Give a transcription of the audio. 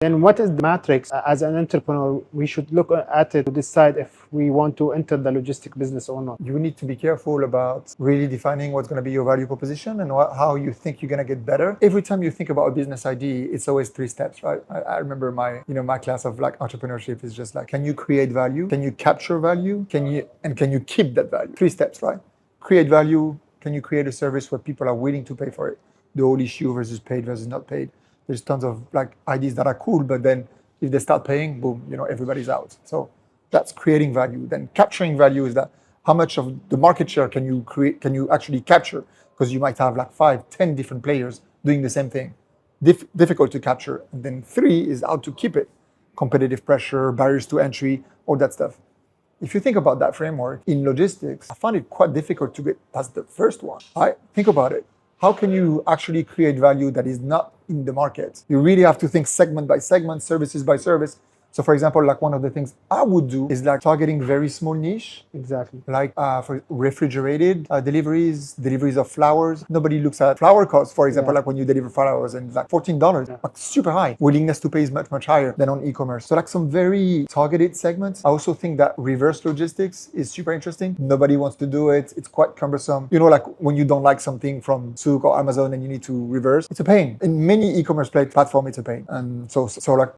Then what is the matrix as an entrepreneur we should look at it to decide if we want to enter the logistic business or not? You need to be careful about really defining what's going to be your value proposition and how you think you're going to get better. Every time you think about a business idea, it's always 3 steps, right? I remember my class of like entrepreneurship is just like, can you create value? Can you capture value? Can you keep that value? 3 steps, right? Create value. Can you create a service where people are willing to pay for it? The whole issue versus paid versus not paid. There's tons of like ideas that are cool, but then if they start paying, boom, everybody's out. So that's creating value. Then capturing value is that how much of the market share can you actually capture? Because you might have like 5, 10 different players doing the same thing. Difficult to capture. And then 3 is how to keep it. Competitive pressure, barriers to entry, all that stuff. If you think about that framework in logistics, I find it quite difficult to get past the first one. Think about it. How can you actually create value that is not in the market? You really have to think segment by segment, services by service. So for example, like one of the things I would do is like targeting very small niche. Exactly. Like for refrigerated deliveries of flowers. Nobody looks at flower costs, for example, like when you deliver flowers and it's like $14, like super high. Willingness to pay is much, much higher than on e-commerce. So like some very targeted segments. I also think that reverse logistics is super interesting. Nobody wants to do it. It's quite cumbersome. Like when you don't like something from Souk or Amazon and you need to reverse, it's a pain. In many e-commerce platforms, it's a pain. And so like